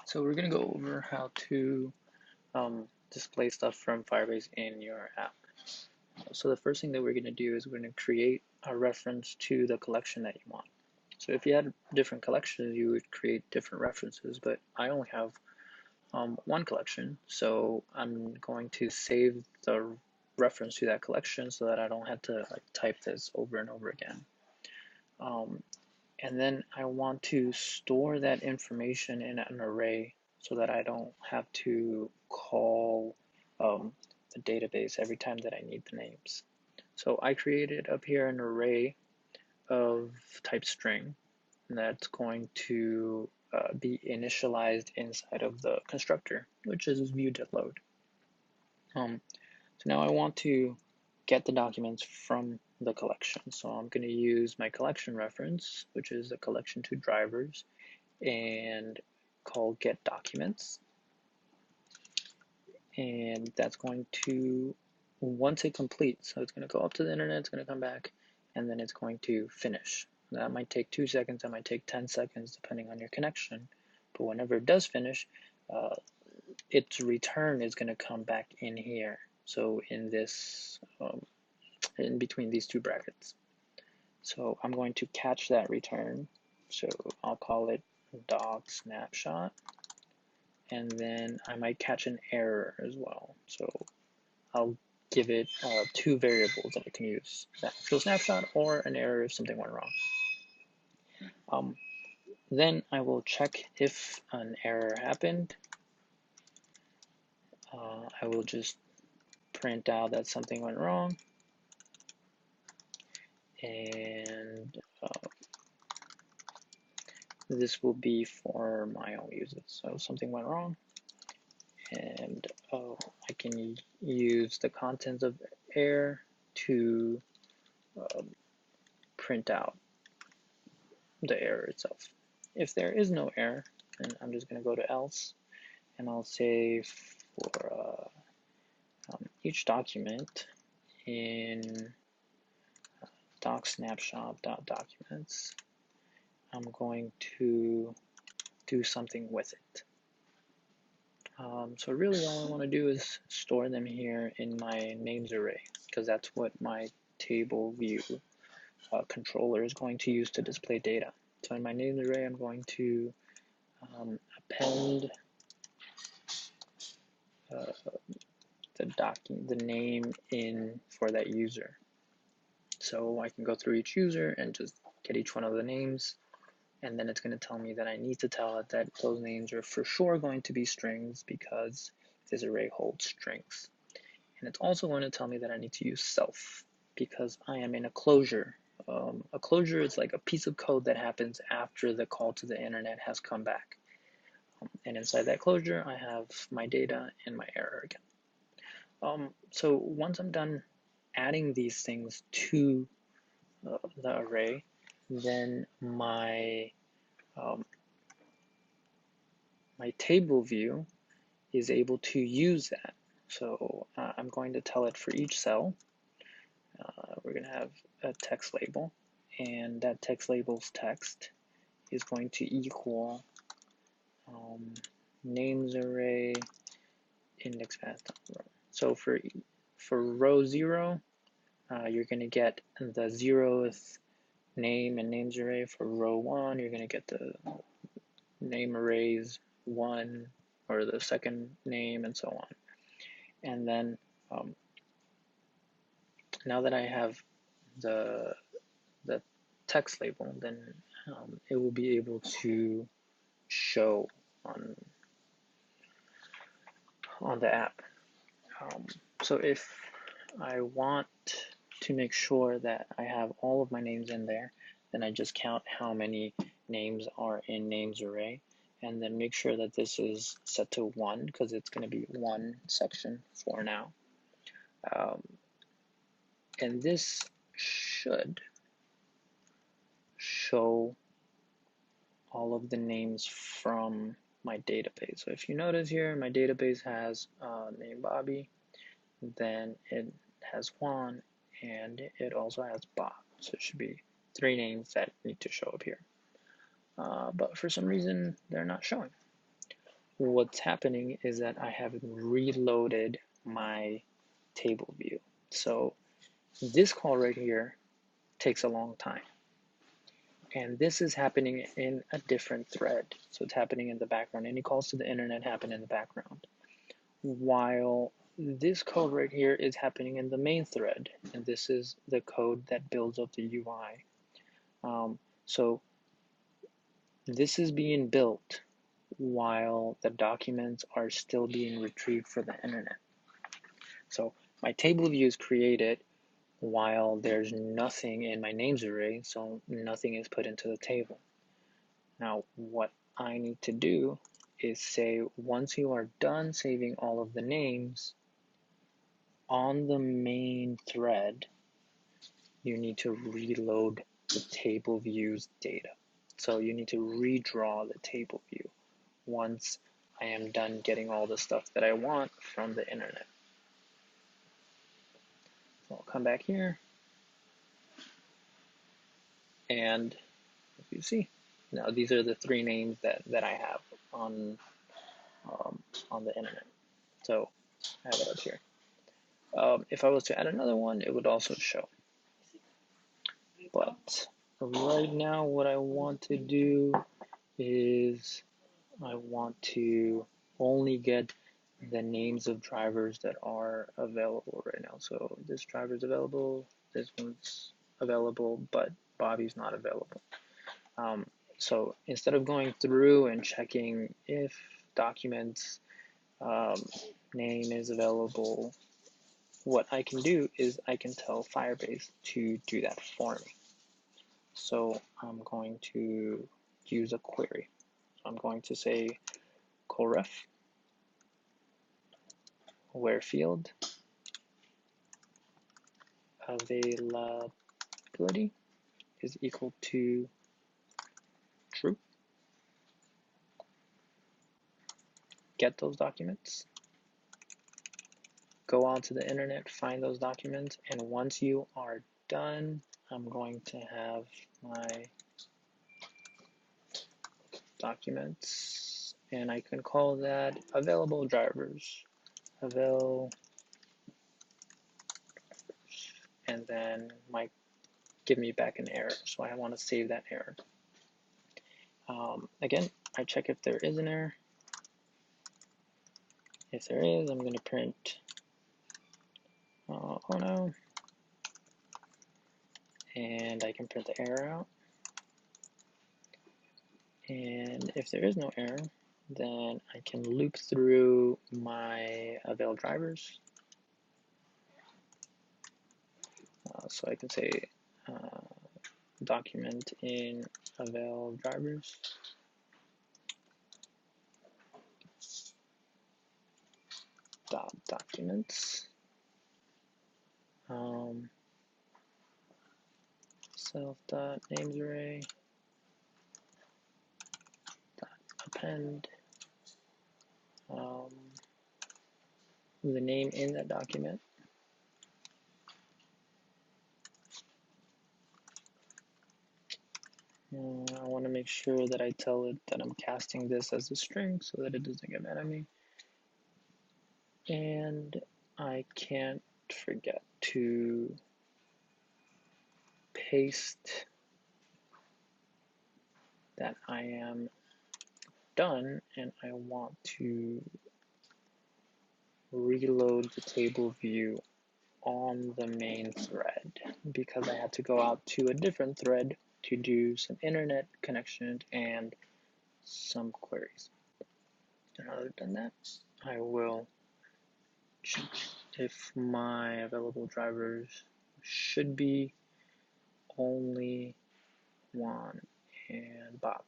So we're going to go over how to display stuff from Firebase in your app. So the first thing that we're going to do is we're going to create a reference to the collection that you want. So if you had different collections, you would create different references, but I only have one collection, so I'm going to save the reference to that collection so that I don't have to type this over and over again. And then I want to store that information in an array so that I don't have to call the database every time that I need the names. So I created up here an array of type string, and that's going to be initialized inside of the constructor, which is view.load. So now I want to get the documents from the collection. So I'm going to use my collection reference, which is a collection to drivers, and call get documents. And that's going to, once it completes, so it's going to go up to the internet, it's going to come back, and then it's going to finish. That might take 2 seconds, that might take 10 seconds, depending on your connection. But whenever it does finish, its return is going to come back in here. So in this, in between these two brackets. So I'm going to catch that return. So I'll call it doc snapshot. And then I might catch an error as well. So I'll give it two variables that it can use, that actual snapshot or an error if something went wrong. Then I will check if an error happened. I will just print out that something went wrong, and this will be for my own uses. So something went wrong, and I can use the contents of error to print out the error itself. If there is no error, then I'm just going to go to else, and I'll say for each document in doc snapshot.documents, I'm going to do something with it. So really all I want to do is store them here in my names array, because that's what my table view controller is going to use to display data. So in my names array, I'm going to append the name in for that user. So I can go through each user and just get each one of the names, and then it's going to tell me that I need to tell it that those names are for sure going to be strings because this array holds strings. And it's also going to tell me that I need to use self because I am in a closure. A closure is like a piece of code that happens after the call to the internet has come back. And inside that closure, I have my data and my error again. So once I'm done adding these things to the array, then my table view is able to use that. So I'm going to tell it for each cell, we're going to have a text label, and that text label's text is going to equal names array index path. So for row 0, you're going to get the 0th name and names array. For row 1, you're going to get the name arrays 1 or the second name and so on. And then now that I have the text label, then it will be able to show on the app. So if I want to make sure that I have all of my names in there, then I just count how many names are in names array, and then make sure that this is set to 1 because it's going to be one section for now. And this should show all of the names from my database. So if you notice here, my database has name Bobby, then it has Juan, and it also has Bob. So it should be 3 names that need to show up here. But for some reason, they're not showing. what's happening is that I haven't reloaded my table view. So this call right here takes a long time. And this is happening in a different thread. So it's happening in the background. Any calls to the internet happen in the background. While this code right here is happening in the main thread. And this is the code that builds up the UI. So this is being built while the documents are still being retrieved for the internet. So my table view is created while there's nothing in my names array, so nothing is put into the table. Now, what I need to do is say, once you are done saving all of the names on the main thread, you need to reload the table view's data. So you need to redraw the table view once I am done getting all the stuff that I want from the internet. So I'll come back here, and if you see, now these are the three names that I have on the internet. So I have it up here. If I was to add another one, it would also show. But right now, what I want to do is I want to only get the names of drivers that are available right now. So this driver is available, this one's available, but Bobby's not available. So instead of going through and checking if documents name is available, what I can do is I can tell Firebase to do that for me. So I'm going to use a query. So I'm going to say colref where field availability is equal to true. Get those documents, go onto the internet, find those documents, and once you are done, I'm going to have my documents, and I can call that available drivers, and then might give me back an error, so I want to save that error. Again, I check if there is an error. If there is, I'm going to print oh no, and I can print the error out. And if there is no error, then I can loop through my avail drivers. So I can say document in avail drivers. Documents. Self.names array. Append the name in that document. I want to make sure that I tell it that I'm casting this as a string so that it doesn't get mad at me. And I can't forget to paste that I am done and I want to reload the table view on the main thread because I had to go out to a different thread to do some internet connection and some queries. And other than that, I will check if my available drivers should be only Juan and Bob.